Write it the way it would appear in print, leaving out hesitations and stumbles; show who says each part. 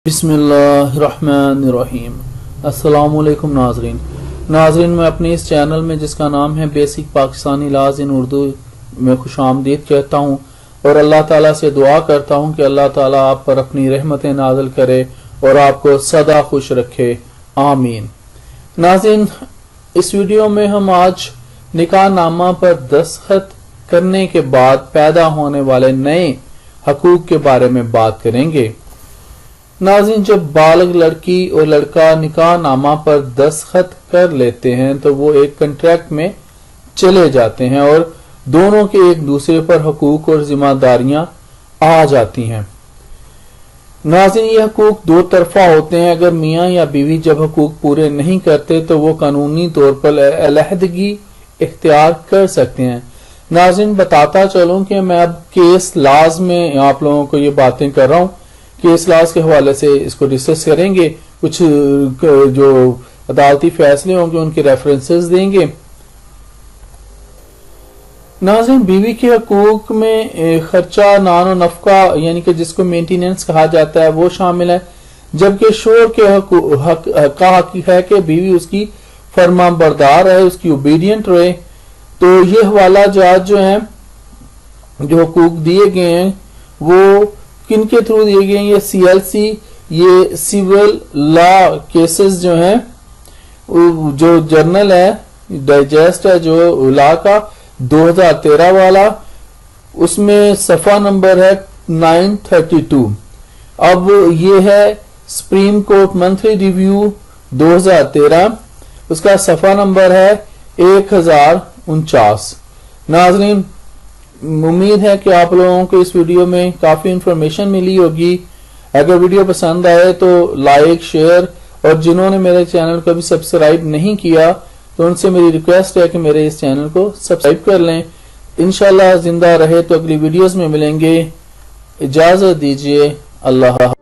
Speaker 1: बिस्मिल्लाहिर्रहमानिर्रहीम। अस्सलामु अलैकुम नाज़रीन, मैं अपने इस चैनल में जिसका नाम है बेसिक पाकिस्तानी लॉज़ इन उर्दू में खुशामदीद कहता हूँ और अल्लाह ताला से दुआ करता हूँ कि अल्लाह ताला आप पर अपनी रहमतें नाज़िल करे और आपको सदा खुश रखे, आमीन। नाज़रीन, इस वीडियो में हम आज निकाह नामा पर दस्तखत करने के बाद पैदा होने वाले नए हकूक के बारे में बात करेंगे। नाज़रीन, जब बालिग लड़की और लड़का निकाह नामा पर दस्तखत कर लेते हैं तो वो एक कॉन्ट्रैक्ट में चले जाते हैं और दोनों के एक दूसरे पर हकूक और जिम्मेदारियां आ जाती हैं। नाज़रीन, ये हकूक दो तरफा होते हैं। अगर मियाँ या बीवी जब हकूक पूरे नहीं करते तो वो कानूनी तौर पर अलहदगी इख्तियार कर सकते हैं। नाज़रीन, बताता चलूं कि मैं अब केस लॉज में आप लोगों को ये बातें कर रहा हूँ। केस लॉज के हवाले से इसको डिस्कस करेंगे, कुछ जो अदालती फैसले होंगे उनके रेफरेंसेस देंगे। नाज़रीन, बीवी के हकूक में खर्चा नान और नफका यानी कि जिसको मेंटेनेंस कहा जाता है वो शामिल है, जबकि शोहर के हक है कि बीवी उसकी फर्मा बरदार रहे, उसकी ओबीडियंट रहे। तो ये हवाला जात जो है, जो हकूक दिए गए हैं वो किन के थ्रू दिए गए हैं? ये CLC, ये सिविल लॉ केसेस जो हैं, जो जर्नल है, डाइजेस्ट है जो लॉ का 2013 वाला, उसमें सफ़ा नंबर है 932। अब ये है सुप्रीम कोर्ट मंथली रिव्यू 2013, उसका सफ़ा नंबर है 1049। नाज़रीन, उम्मीद है कि आप लोगों को इस वीडियो में काफी इंफॉर्मेशन मिली होगी। अगर वीडियो पसंद आए तो लाइक, शेयर, और जिन्होंने मेरे चैनल को अभी सब्सक्राइब नहीं किया तो उनसे मेरी रिक्वेस्ट है कि मेरे इस चैनल को सब्सक्राइब कर लें। इंशाल्लाह जिंदा रहे तो अगली वीडियोस में मिलेंगे। इजाजत दीजिए, अल्लाह।